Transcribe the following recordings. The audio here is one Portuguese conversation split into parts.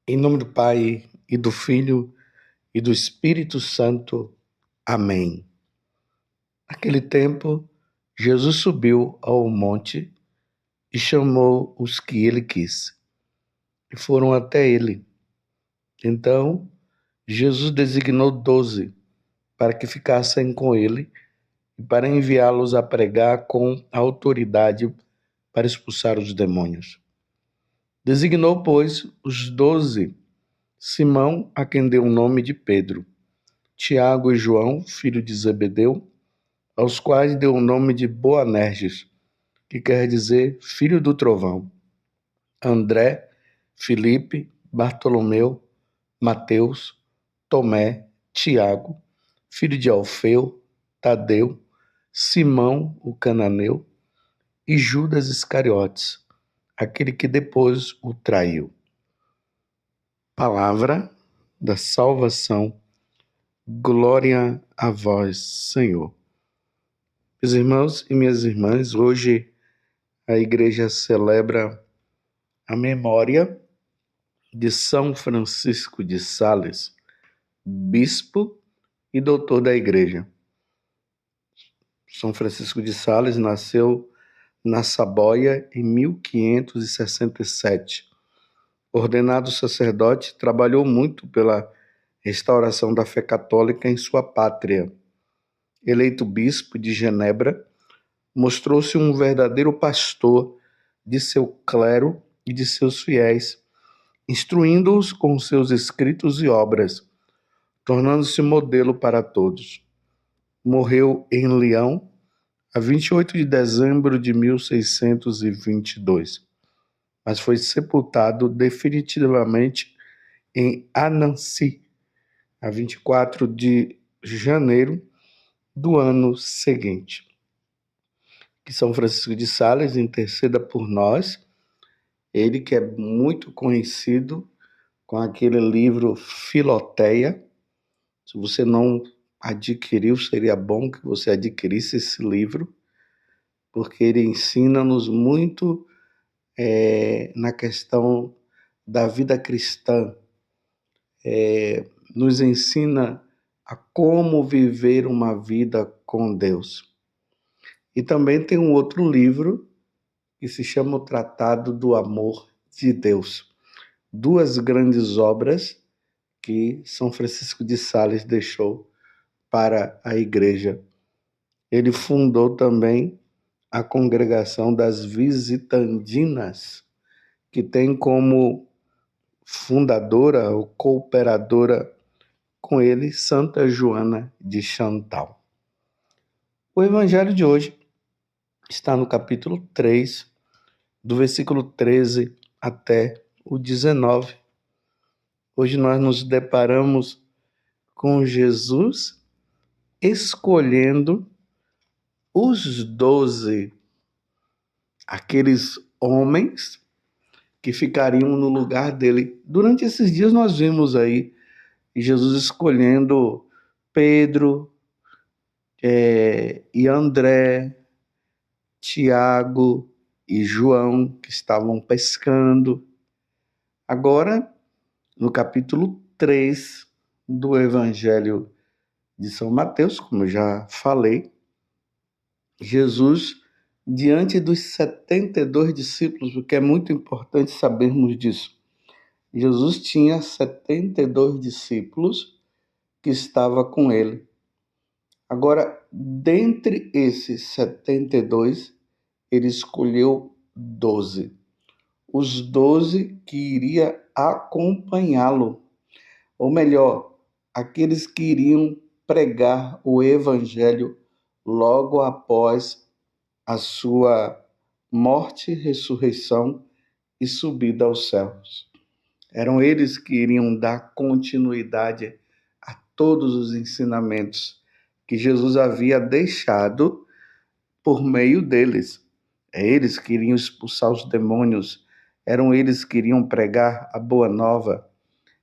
Em nome do Pai, e do Filho, e do Espírito Santo. Amém. Naquele tempo, Jesus subiu ao monte e chamou os que ele quis, e foram até ele. Então, Jesus designou 12 para que ficassem com ele e para enviá-los a pregar com autoridade para expulsar os demônios. Designou, pois, os 12, Simão, a quem deu o nome de Pedro, Tiago e João, filho de Zebedeu, aos quais deu o nome de Boanerges, que quer dizer filho do trovão, André, Filipe, Bartolomeu, Mateus, Tomé, Tiago, filho de Alfeu, Tadeu, Simão, o cananeu, e Judas Iscariotes, aquele que depois o traiu. Palavra da salvação. Glória a vós, Senhor. Meus irmãos e minhas irmãs, hoje a igreja celebra a memória de São Francisco de Sales, bispo e doutor da igreja. São Francisco de Sales nasceu na Saboia em 1567. Ordenado sacerdote, trabalhou muito pela restauração da fé católica em sua pátria. Eleito bispo de Genebra, mostrou-se um verdadeiro pastor de seu clero e de seus fiéis, instruindo-os com seus escritos e obras, tornando-se modelo para todos. Morreu em Lyon, a 28 de dezembro de 1622, mas foi sepultado definitivamente em Annecy, a 24 de janeiro do ano seguinte. Que São Francisco de Sales interceda por nós, ele que é muito conhecido com aquele livro Filoteia. Se você não adquiriu, seria bom que você adquirisse esse livro, porque ele ensina-nos muito na questão da vida cristã, nos ensina a como viver uma vida com Deus. E também tem um outro livro que se chama O Tratado do Amor de Deus. Duas grandes obras que São Francisco de Sales deixou para a igreja. Ele fundou também a congregação das Visitandinas, que tem como fundadora ou cooperadora com ele Santa Joana de Chantal. O evangelho de hoje está no capítulo 3, do versículo 13 até o 19. Hoje nós nos deparamos com Jesus escolhendo os 12, aqueles homens que ficariam no lugar dele. Durante esses dias nós vimos aí Jesus escolhendo Pedro e André, Tiago e João, que estavam pescando. Agora, no capítulo 3 do Evangelho de São Mateus, como eu já falei, Jesus, diante dos 72 discípulos, porque é muito importante sabermos disso. Jesus tinha 72 discípulos que estavam com ele. Agora, dentre esses 72, ele escolheu 12. Os 12 que iriam acompanhá-lo. Ou melhor, aqueles que iriam pregar o evangelho logo após a sua morte, ressurreição e subida aos céus. Eram eles que iriam dar continuidade a todos os ensinamentos que Jesus havia deixado por meio deles. É eles que iriam expulsar os demônios, eram eles que iriam pregar a boa nova,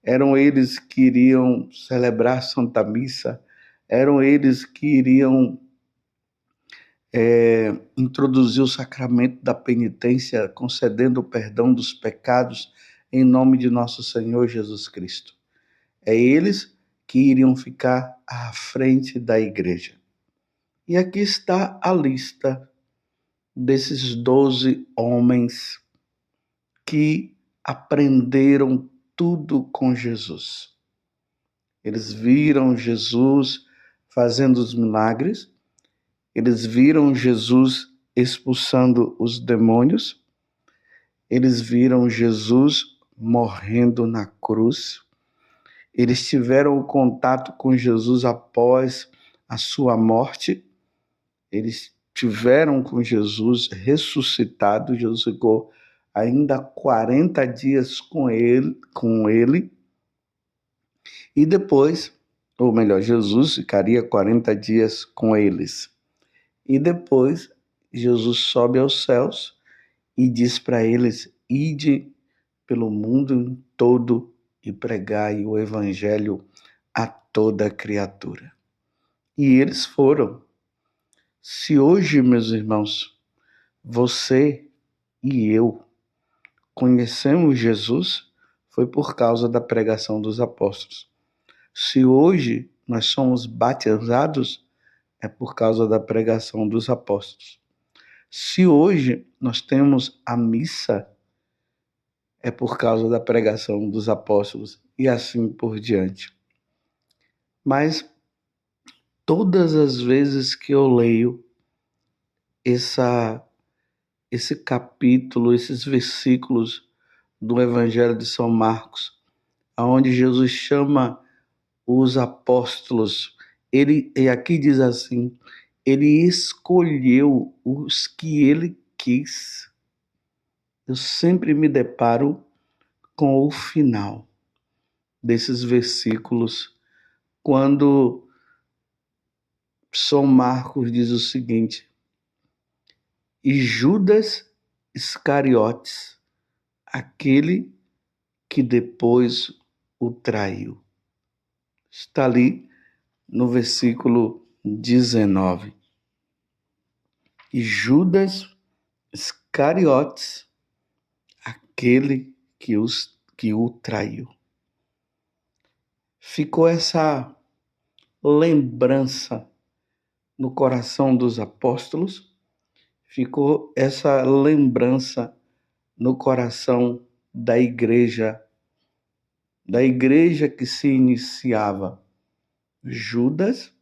eram eles que iriam celebrar a Santa Missa, eram eles que iriam introduzir o sacramento da penitência, concedendo o perdão dos pecados. em nome de nosso Senhor Jesus Cristo. É eles que iriam ficar à frente da igreja. E aqui está a lista desses 12 homens que aprenderam tudo com Jesus. Eles viram Jesus fazendo os milagres, eles viram Jesus expulsando os demônios, eles viram Jesus morrendo na cruz, eles tiveram contato com Jesus após a sua morte, eles tiveram com Jesus ressuscitado, Jesus ficou ainda 40 dias com ele, e depois, ou melhor, Jesus ficaria 40 dias com eles. E depois, Jesus sobe aos céus e diz para eles: ide pelo mundo todo e pregai o evangelho a toda criatura. E eles foram. Se hoje, meus irmãos, você e eu conhecemos Jesus, foi por causa da pregação dos apóstolos. Se hoje nós somos batizados, é por causa da pregação dos apóstolos. Se hoje nós temos a missa, é por causa da pregação dos apóstolos e assim por diante. Mas todas as vezes que eu leio esse capítulo, esses versículos do Evangelho de São Marcos, onde Jesus chama os apóstolos, e aqui diz assim, ele escolheu os que ele quis. Eu sempre me deparo com o final desses versículos, quando São Marcos diz o seguinte: e Judas Iscariotes, aquele que depois o traiu. Está ali no versículo 19. E Judas Iscariotes, aquele que o traiu. Ficou essa lembrança no coração dos apóstolos, ficou essa lembrança no coração da igreja que se iniciava. Judas,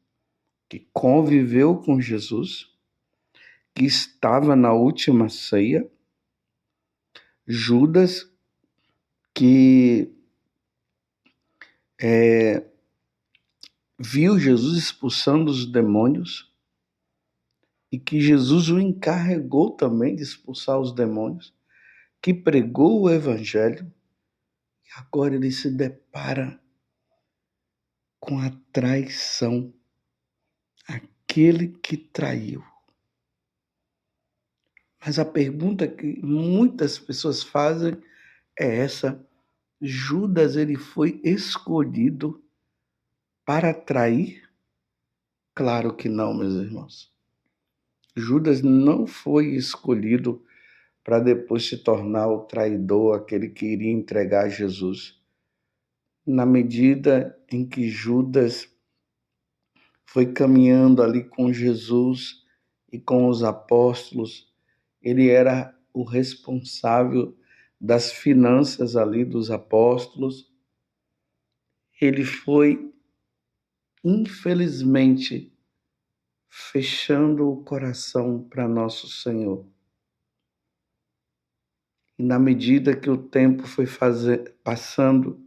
que conviveu com Jesus, que estava na última ceia, Judas, que viu Jesus expulsando os demônios e que Jesus o encarregou também de expulsar os demônios, que pregou o evangelho, e agora ele se depara com a traição, aquele que traiu. Mas a pergunta que muitas pessoas fazem é essa: Judas, ele foi escolhido para trair? Claro que não, meus irmãos. Judas não foi escolhido para depois se tornar o traidor, aquele que iria entregar Jesus. Na medida em que Judas foi caminhando ali com Jesus e com os apóstolos, ele era o responsável das finanças ali dos apóstolos. Ele foi, infelizmente, fechando o coração para nosso Senhor. E na medida que o tempo foi passando,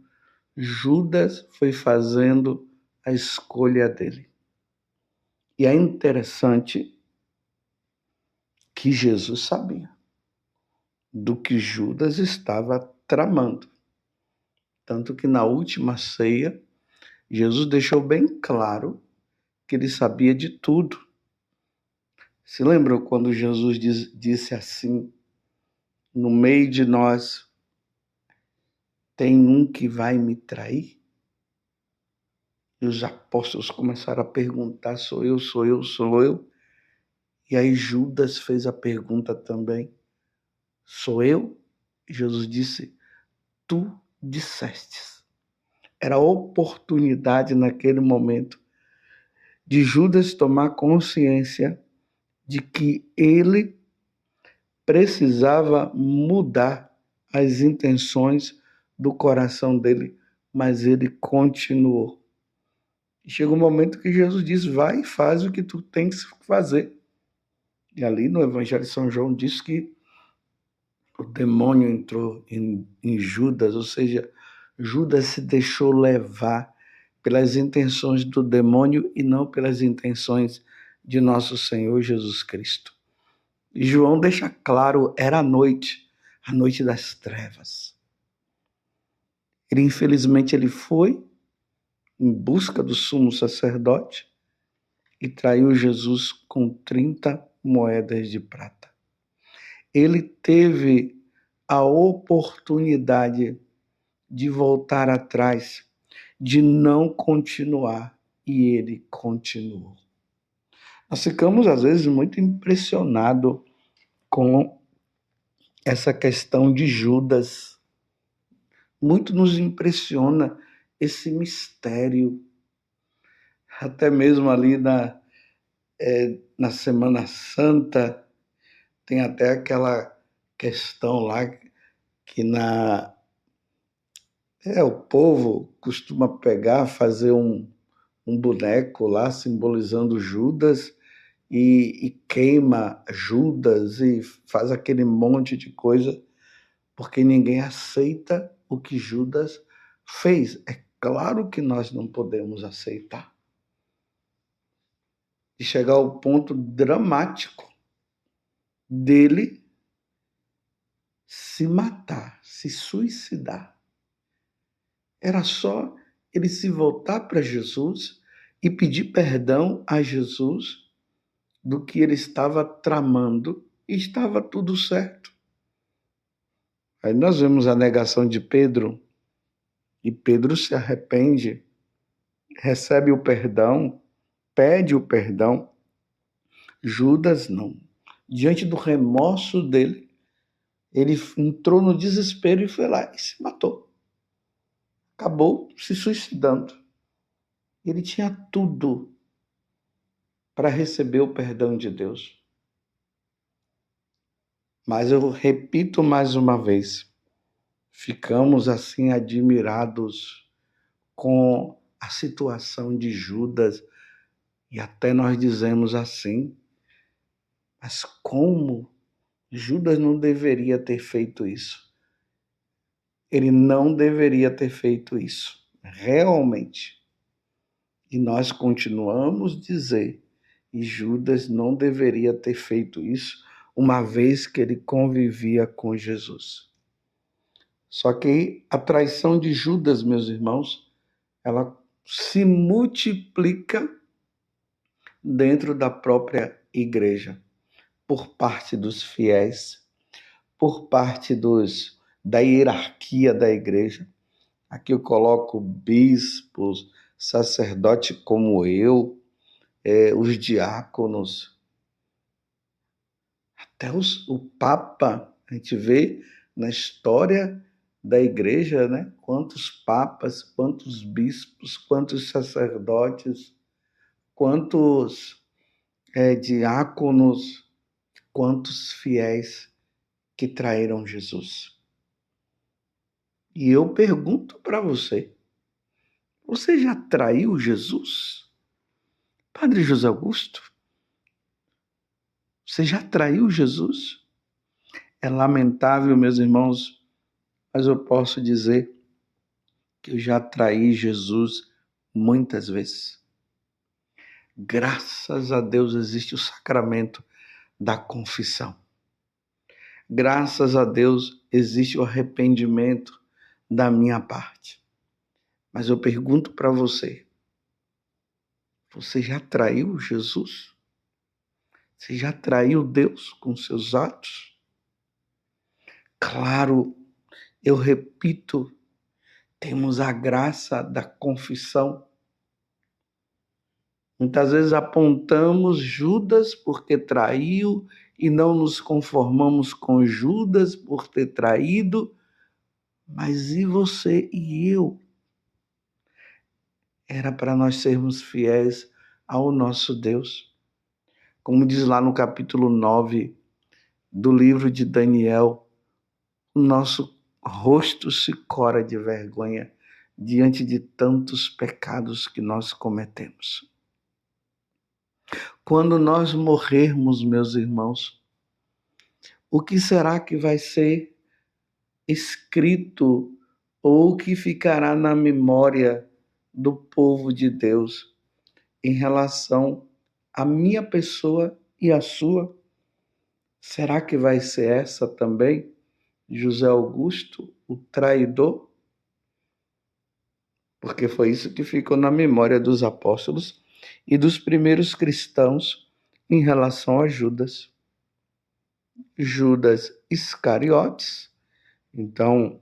Judas foi fazendo a escolha dele. E é interessante que Jesus sabia do que Judas estava tramando. Tanto que na última ceia, Jesus deixou bem claro que ele sabia de tudo. Se lembram quando Jesus disse assim: no meio de nós tem um que vai me trair? E os apóstolos começaram a perguntar: sou eu, sou eu, sou eu? E aí Judas fez a pergunta também: sou eu? E Jesus disse: tu dissestes. Era a oportunidade naquele momento de Judas tomar consciência de que ele precisava mudar as intenções do coração dele, mas ele continuou. E chega um momento que Jesus diz: vai e faz o que tu tens que fazer. E ali no Evangelho de São João diz que o demônio entrou em Judas, ou seja, Judas se deixou levar pelas intenções do demônio e não pelas intenções de nosso Senhor Jesus Cristo. E João deixa claro, era a noite das trevas. Infelizmente, ele foi em busca do sumo sacerdote e traiu Jesus com 30 moedas de prata. Ele teve a oportunidade de voltar atrás, de não continuar, e ele continuou. Nós ficamos, às vezes, muito impressionados com essa questão de Judas. Muito nos impressiona esse mistério. Até mesmo ali na Semana Santa, tem até aquela questão lá que o povo costuma fazer um boneco lá simbolizando Judas e queima Judas e faz aquele monte de coisa porque ninguém aceita o que Judas fez. É claro que nós não podemos aceitar. E chegar ao ponto dramático dele se matar, se suicidar. Era só ele se voltar para Jesus e pedir perdão a Jesus do que ele estava tramando e estava tudo certo. Aí nós vemos a negação de Pedro e Pedro se arrepende, recebe o perdão, pede o perdão. Judas não. Diante do remorso dele, ele entrou no desespero e foi lá e se matou. Acabou se suicidando. Ele tinha tudo para receber o perdão de Deus. Mas eu repito mais uma vez, ficamos assim admirados com a situação de Judas e até nós dizemos assim, mas como Judas não deveria ter feito isso? Ele não deveria ter feito isso, realmente. E nós continuamos a dizer, e Judas não deveria ter feito isso, uma vez que ele convivia com Jesus. Só que a traição de Judas, meus irmãos, ela se multiplica dentro da própria igreja, por parte dos fiéis, por parte da hierarquia da igreja. Aqui eu coloco bispos, sacerdote como eu, os diáconos, até o Papa. A gente vê na história da igreja, né? Quantos papas, quantos bispos, quantos sacerdotes, quantos diáconos, quantos fiéis que traíram Jesus. E eu pergunto para você, você já traiu Jesus? Padre José Augusto, você já traiu Jesus? É lamentável, meus irmãos, mas eu posso dizer que eu já traí Jesus muitas vezes. Graças a Deus existe o sacramento da confissão. Graças a Deus existe o arrependimento da minha parte. Mas eu pergunto para você, você já traiu Jesus? Você já traiu Deus com seus atos? Claro, eu repito, temos a graça da confissão. Muitas vezes apontamos Judas porque traiu e não nos conformamos com Judas por ter traído, Mas e você e eu? Era para nós sermos fiéis ao nosso Deus. Como diz lá no capítulo 9 do livro de Daniel, o nosso rosto se cora de vergonha diante de tantos pecados que nós cometemos. Quando nós morrermos, meus irmãos, o que será que vai ser escrito ou o que ficará na memória do povo de Deus em relação à minha pessoa e à sua? Será que vai ser essa também? José Augusto, o traidor? Porque foi isso que ficou na memória dos apóstolos e dos primeiros cristãos em relação a Judas. Judas Iscariotes. Então,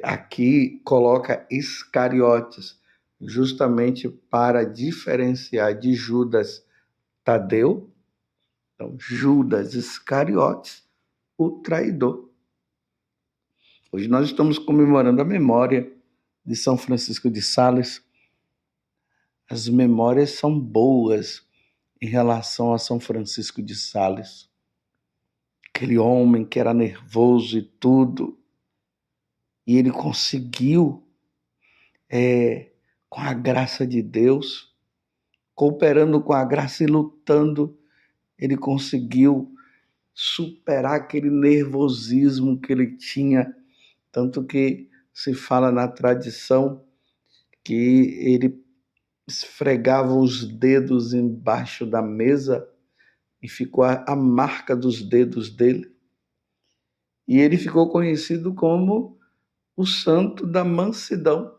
aqui coloca Iscariotes, justamente para diferenciar de Judas Tadeu. Então, Judas Iscariotes, o traidor. Hoje nós estamos comemorando a memória de São Francisco de Sales. As memórias são boas em relação a São Francisco de Sales. Aquele homem que era nervoso e tudo, e ele conseguiu, com a graça de Deus, cooperando com a graça e lutando, ele conseguiu superar aquele nervosismo que ele tinha, tanto que se fala na tradição que ele esfregava os dedos embaixo da mesa e ficou a marca dos dedos dele. E ele ficou conhecido como o santo da mansidão.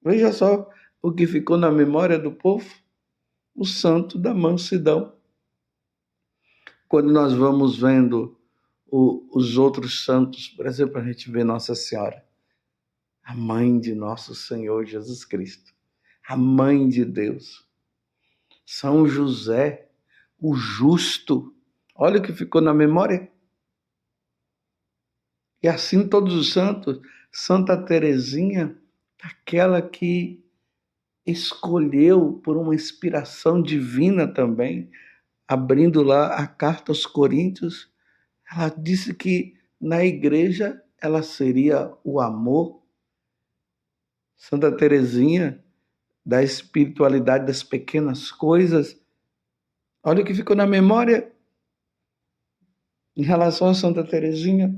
Veja só o que ficou na memória do povo, o santo da mansidão. Quando nós vamos vendo os outros santos, por exemplo, a gente vê Nossa Senhora, a mãe de nosso Senhor Jesus Cristo, a mãe de Deus. São José, o justo. Olha o que ficou na memória. E assim todos os santos. Santa Teresinha, aquela que escolheu por uma inspiração divina também, abrindo lá a carta aos Coríntios, ela disse que na igreja ela seria o amor. Santa Teresinha, da espiritualidade das pequenas coisas. Olha o que ficou na memória em relação a Santa Teresinha.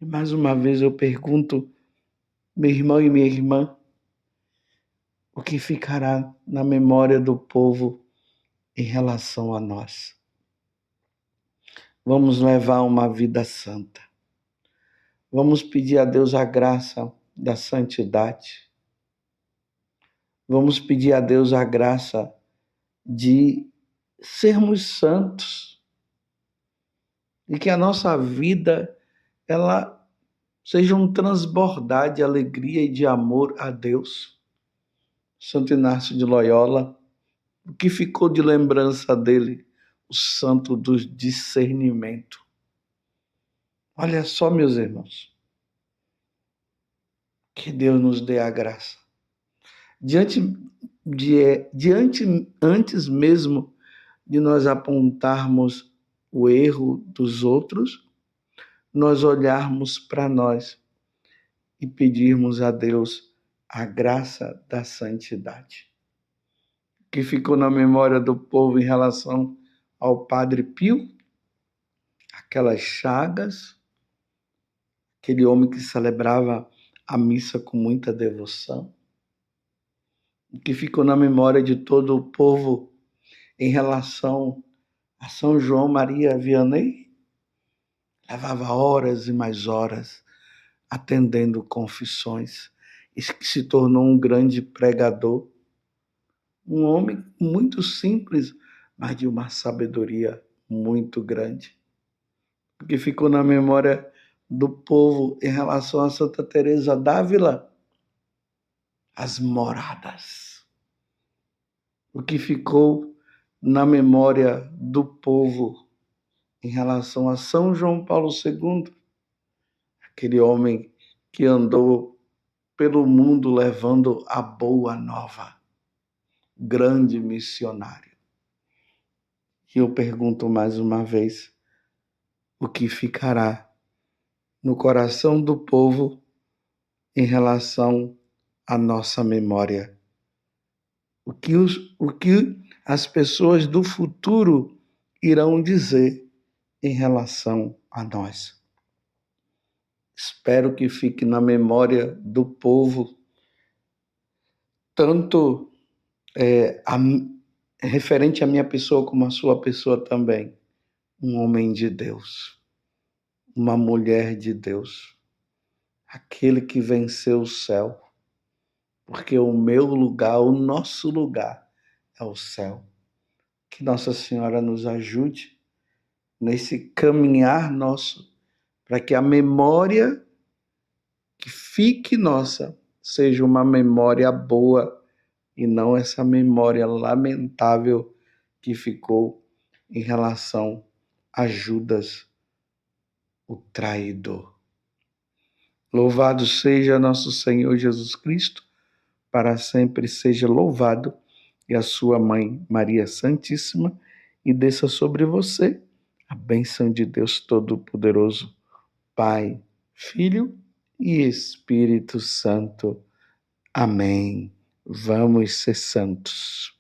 E mais uma vez eu pergunto, meu irmão e minha irmã, o que ficará na memória do povo em relação a nós? Vamos levar uma vida santa. Vamos pedir a Deus a graça da santidade. Vamos pedir a Deus a graça de sermos santos e que a nossa vida ela seja um transbordar de alegria e de amor a Deus. Santo Inácio de Loyola, o que ficou de lembrança dele? O santo do discernimento. Olha só, meus irmãos, que Deus nos dê a graça. Antes mesmo de nós apontarmos o erro dos outros, nós olharmos para nós e pedirmos a Deus a graça da santidade. Que ficou na memória do povo em relação ao Padre Pio, aquelas chagas, aquele homem que celebrava a missa com muita devoção. Que ficou na memória de todo o povo em relação a São João Maria Vianney, levava horas e mais horas atendendo confissões e se tornou um grande pregador, um homem muito simples, mas de uma sabedoria muito grande. Que ficou na memória do povo em relação a Santa Teresa d'Ávila, as moradas. O que ficou na memória do povo em relação a São João Paulo II, aquele homem que andou pelo mundo levando a boa nova, grande missionário. E eu pergunto mais uma vez, o que ficará no coração do povo em relação à nossa memória? O que as pessoas do futuro irão dizer em relação a nós? Espero que fique na memória do povo tanto referente à minha pessoa como à sua pessoa também. Um homem de Deus, uma mulher de Deus, aquele que venceu o céu, porque o meu lugar, o nosso lugar é o céu. Que Nossa Senhora nos ajude nesse caminhar nosso, para que a memória que fique nossa seja uma memória boa e não essa memória lamentável que ficou em relação a Judas, o traidor. Louvado seja nosso Senhor Jesus Cristo, para sempre seja louvado, e a sua mãe Maria Santíssima, e desça sobre você a bênção de Deus Todo-Poderoso, Pai, Filho e Espírito Santo. Amém. Vamos ser santos.